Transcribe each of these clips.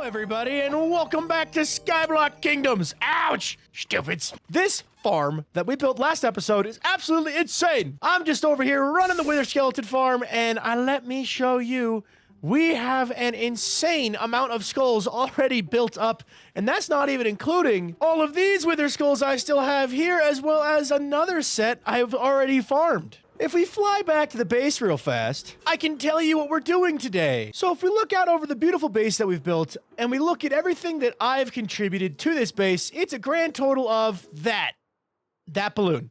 everybody, and welcome back to Skyblock Kingdoms. Ouch! Stupids. This farm that we built last episode is absolutely insane. I'm just over here running the Wither Skeleton farm, and let me show you, we have an insane amount of skulls already built up, and that's not even including all of these Wither Skulls I still have here, as well as another set I've already farmed. If we fly back to the base real fast, I can tell you what we're doing today. So if we look out over the beautiful base that we've built, and we look at everything that I've contributed to this base, it's a grand total of that balloon.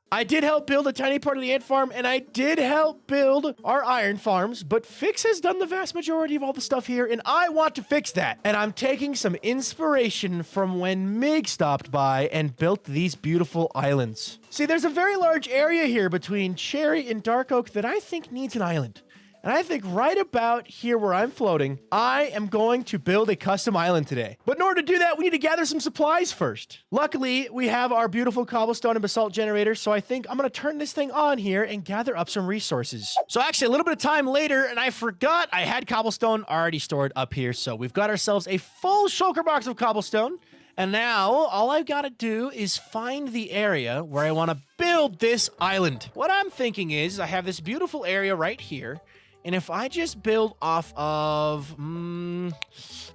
I did help build a tiny part of the ant farm, and I did help build our iron farms, but Fix has done the vast majority of all the stuff here, and I want to fix that. And I'm taking some inspiration from when Mig stopped by and built these beautiful islands. See, there's a very large area here between Cherry and Dark Oak that I think needs an island. And I think right about here where I'm floating, I am going to build a custom island today. But in order to do that, we need to gather some supplies first. Luckily, we have our beautiful cobblestone and basalt generator, so I think I'm going to turn this thing on here and gather up some resources. So actually, a little bit of time later, and I forgot I had cobblestone already stored up here, so we've got ourselves a full shulker box of cobblestone. And now, all I've got to do is find the area where I want to build this island. What I'm thinking is, I have this beautiful area right here, and if I just build off of,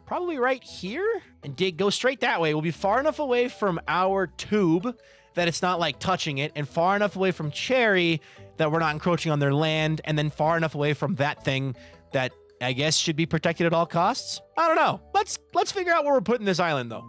probably right here, and go straight that way, we'll be far enough away from our tube that it's not like touching it, and far enough away from Cherry that we're not encroaching on their land, and then far enough away from that thing that I guess should be protected at all costs. I don't know. Let's figure out where we're putting this island, though.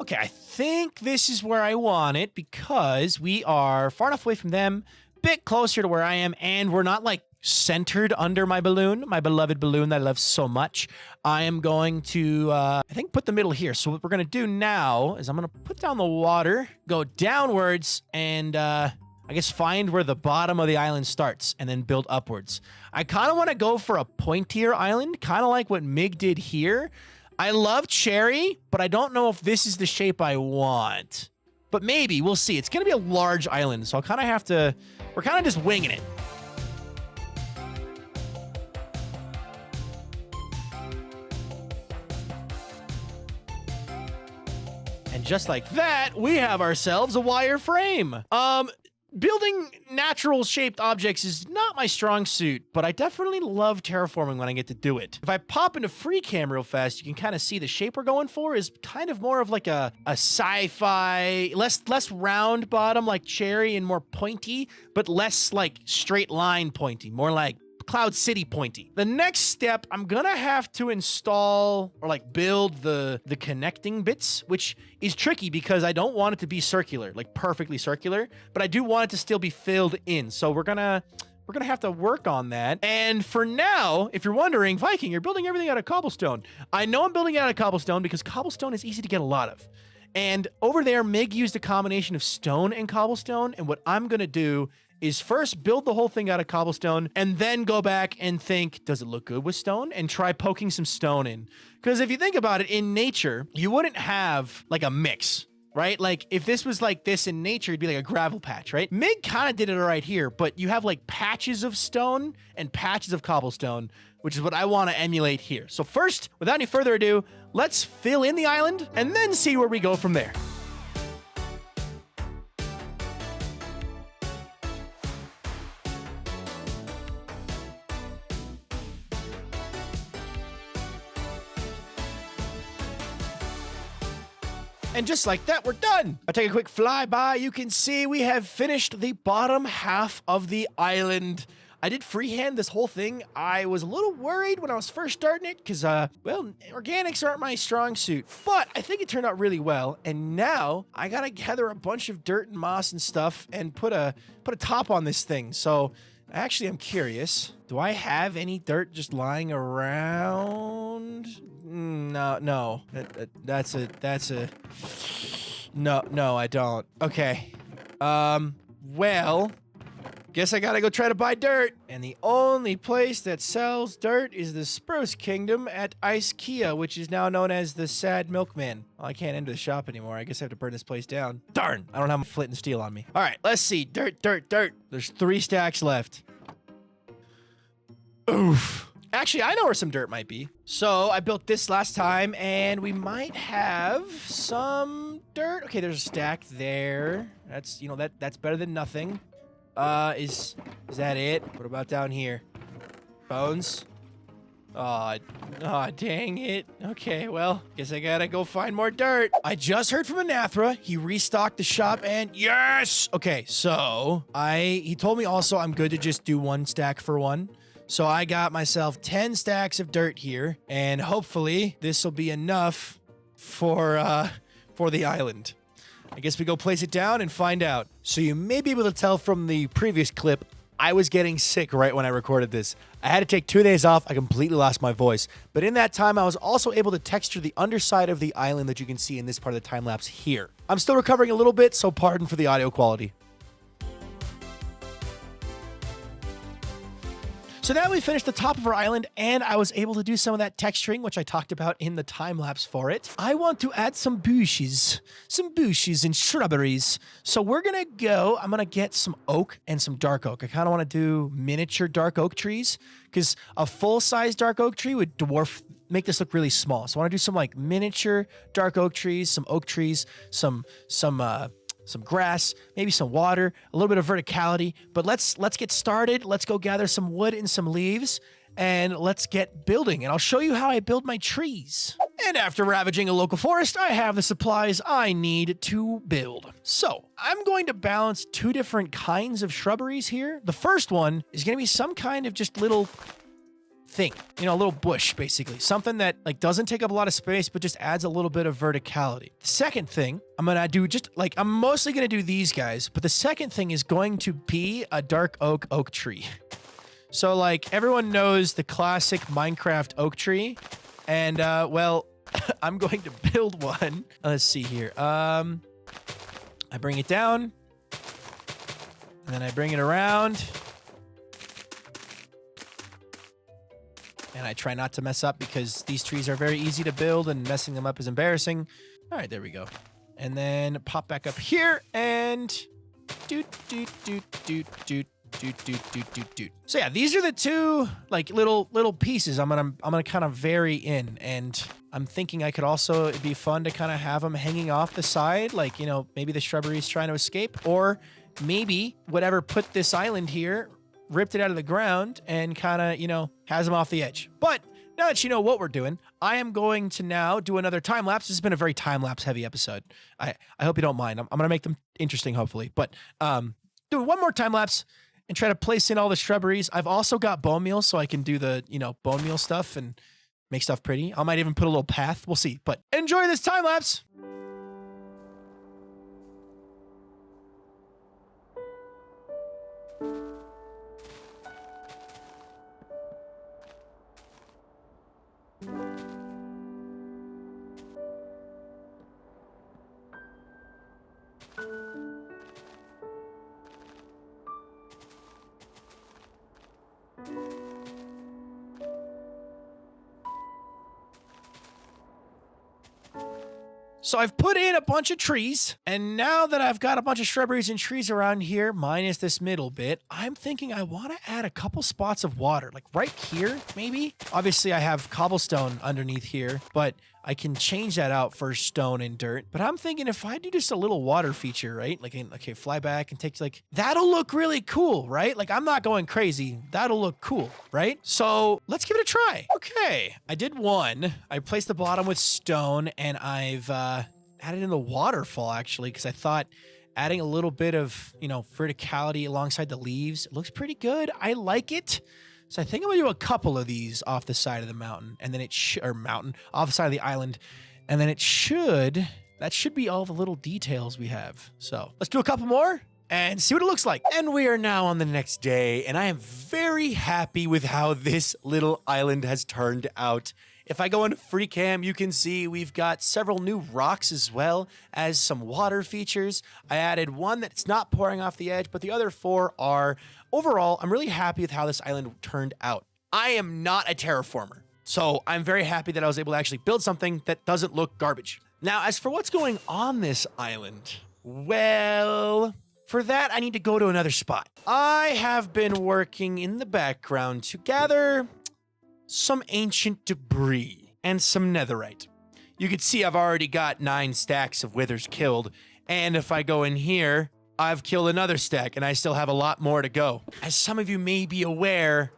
Okay, I think this is where I want it because we are far enough away from them, a bit closer to where I am, and we're not like centered under my balloon, my beloved balloon that I love so much. I am going to, I think, put the middle here. So what we're going to do now is I'm going to put down the water, go downwards, and I guess find where the bottom of the island starts and then build upwards. I kind of want to go for a pointier island, kind of like what Mig did here. I love Cherry, but I don't know if this is the shape I want. But maybe, we'll see. It's going to be a large island, so I'll kind of have to... We're kind of just winging it. And just like that, we have ourselves a wireframe. Building natural-shaped objects is not my strong suit, but I definitely love terraforming when I get to do it. If I pop into free cam real fast, you can kind of see the shape we're going for is kind of more of like a sci-fi, less round bottom like Cherry and more pointy, but less like straight line pointy, more like Cloud City pointy. The next step, I'm gonna have to install or like build the connecting bits, which is tricky because I don't want it to be circular, like perfectly circular, but I do want it to still be filled in. So we're gonna have to work on that. And for now, if you're wondering, Viking, you're building everything out of cobblestone. I know I'm building it out of cobblestone because cobblestone is easy to get a lot of. And over there, Mig used a combination of stone and cobblestone, and what I'm gonna do is first build the whole thing out of cobblestone and then go back and think, does it look good with stone? And try poking some stone in. Because if you think about it, in nature, you wouldn't have like a mix, right? Like if this was like this in nature, it'd be like a gravel patch, right? Mig kind of did it right here, but you have like patches of stone and patches of cobblestone, which is what I want to emulate here. So first, without any further ado, let's fill in the island and then see where we go from there. And just like that, we're done. I take a quick flyby. You can see we have finished the bottom half of the island. I did freehand this whole thing. I was a little worried when I was first starting it because, well, organics aren't my strong suit. But I think it turned out really well. And now I gotta gather a bunch of dirt and moss and stuff and put a top on this thing. So actually, I'm curious. Do I have any dirt just lying around? No. That's a... No, I don't. Okay. Well, Guess I gotta go try to buy dirt. And the only place that sells dirt is the Spruce Kingdom at IKEA, which is now known as the Sad Milkman. Well, I can't enter the shop anymore. I guess I have to burn this place down. Darn, I don't have my flint and steel on me. All right, let's see. Dirt. There's 3 stacks left. Oof. Actually, I know where some dirt might be. So I built this last time, and we might have some dirt. Okay, there's a stack there. That's, you know, that's better than nothing. Is that it? What about down here? Bones? Aw, dang it. Okay, well, guess I gotta go find more dirt. I just heard from Anathra. He restocked the shop and yes! Okay, so he told me also I'm good to just do 1 stack for 1. So I got myself 10 stacks of dirt here, and hopefully this will be enough for the island. I guess we go place it down and find out. So you may be able to tell from the previous clip, I was getting sick right when I recorded this. I had to take 2 days off. I completely lost my voice. But in that time, I was also able to texture the underside of the island that you can see in this part of the time lapse here. I'm still recovering a little bit, so pardon for the audio quality. So now we finished the top of our island, and I was able to do some of that texturing, which I talked about in the time-lapse for it. I want to add some bushes and shrubberies. So we're gonna go, I'm gonna get some oak and some dark oak. I kind of want to do miniature dark oak trees, because a full-size dark oak tree would make this look really small. So I want to do some like miniature dark oak trees, some oak trees, some grass, maybe some water, a little bit of verticality, but let's get started. Let's go gather some wood and some leaves, and let's get building. And I'll show you how I build my trees. And after ravaging a local forest, I have the supplies I need to build. So I'm going to balance 2 different kinds of shrubberies here. The first one is going to be some kind of just little thing, you know, a little bush, basically. Something that like doesn't take up a lot of space, but just adds a little bit of verticality. The second thing I'm gonna do, just like, I'm mostly gonna do these guys, but the second thing is going to be a dark oak tree. So like everyone knows the classic Minecraft oak tree, and well, I'm going to build one. Let's see here. I bring it down, and then I bring it around. And I try not to mess up because these trees are very easy to build and messing them up is embarrassing. All right, there we go. And then pop back up here and doot. So yeah, these are the 2 like little pieces I'm gonna kind of vary in, and I'm thinking I could also, it'd be fun to kind of have them hanging off the side, like, you know, maybe the shrubbery's trying to escape, or maybe whatever put this island here ripped it out of the ground and kind of, you know, has them off the edge. But now that you know what we're doing, I am going to now do another time lapse. This has been a very time lapse heavy episode. I hope you don't mind. I'm going to make them interesting, hopefully. But doing one more time lapse and try to place in all the shrubberies. I've also got bone meal, so I can do the, you know, bone meal stuff and make stuff pretty. I might even put a little path. We'll see. But enjoy this time lapse. So I've put in a bunch of trees, and now that I've got a bunch of shrubberies and trees around here, minus this middle bit, I'm thinking I want to add a couple spots of water, like right here, maybe? Obviously, I have cobblestone underneath here, but I can change that out for stone and dirt. But I'm thinking if I do just a little water feature, right? Like, okay, fly back and take, like, that'll look really cool, right? Like, I'm not going crazy. That'll look cool, right? So let's give it a try. Okay, I did one. I placed the bottom with stone, and I've added in the waterfall, actually, because I thought adding a little bit of, you know, verticality alongside the leaves, it looks pretty good. I like it. So I think I'm gonna do a couple of these off the side of the mountain, and then off the side of the island, and then that should be all the little details we have. So let's do a couple more and see what it looks like. And we are now on the next day, and I am very happy with how this little island has turned out. If I go into free cam, you can see we've got several new rocks as well as some water features. I added one that's not pouring off the edge, but the other 4 are. Overall, I'm really happy with how this island turned out. I am not a terraformer, so I'm very happy that I was able to actually build something that doesn't look garbage. Now, as for what's going on this island, well, for that, I need to go to another spot. I have been working in the background to gather some ancient debris and some netherite. You can see I've already got 9 stacks of withers killed, and if I go in here, I've killed another stack, and I still have a lot more to go. As some of you may be aware,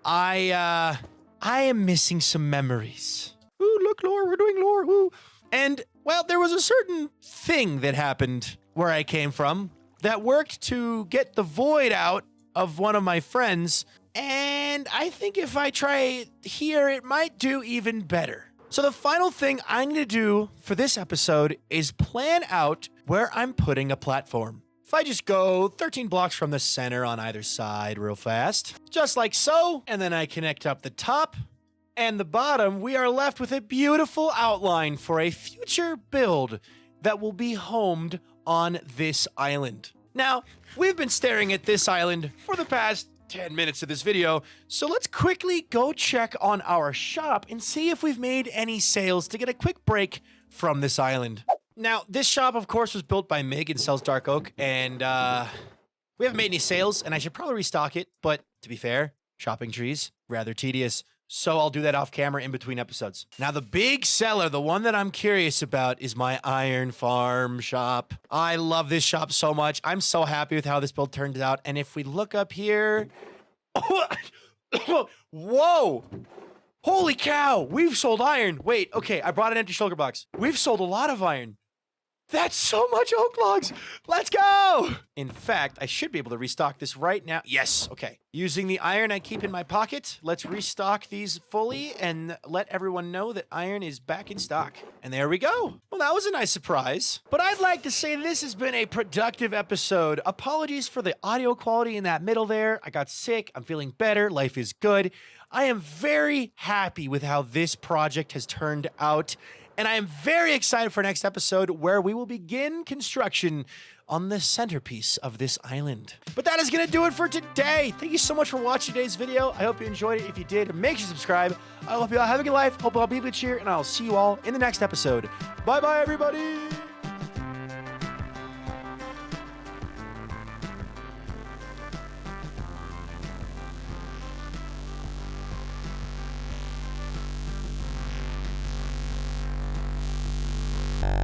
I am missing some memories. Ooh, look, lore, we're doing lore, ooh. And, well, there was a certain thing that happened where I came from that worked to get the void out of one of my friends, and I think if I try it here, it might do even better. So the final thing I need to do for this episode is plan out where I'm putting a platform. If I just go 13 blocks from the center on either side real fast, just like so, and then I connect up the top and the bottom, we are left with a beautiful outline for a future build that will be homed on this island. Now, we've been staring at this island for the past 10 minutes of this video, so let's quickly go check on our shop and see if we've made any sales to get a quick break from this island. Now, this shop, of course, was built by Mig and sells dark oak, and we haven't made any sales, and I should probably restock it, but to be fair, chopping trees, rather tedious, so I'll do that off camera in between episodes. Now, the big seller, the one that I'm curious about, is my iron farm shop. I love this shop so much. I'm so happy with how this build turned out, and if we look up here... Whoa! Holy cow! We've sold iron! Wait, okay, I brought an empty shulker box. We've sold a lot of iron. That's so much oak logs! Let's go! In fact, I should be able to restock this right now. Yes, okay. Using the iron I keep in my pocket, let's restock these fully and let everyone know that iron is back in stock. And there we go. Well, that was a nice surprise. But I'd like to say this has been a productive episode. Apologies for the audio quality in that middle there. I got sick. I'm feeling better. Life is good. I am very happy with how this project has turned out. And I am very excited for next episode where we will begin construction on the centerpiece of this island. But that is going to do it for today. Thank you so much for watching today's video. I hope you enjoyed it. If you did, make sure to subscribe. I hope you all have a good life. Hope you all be good cheer, and I'll see you all in the next episode. Bye-bye, everybody.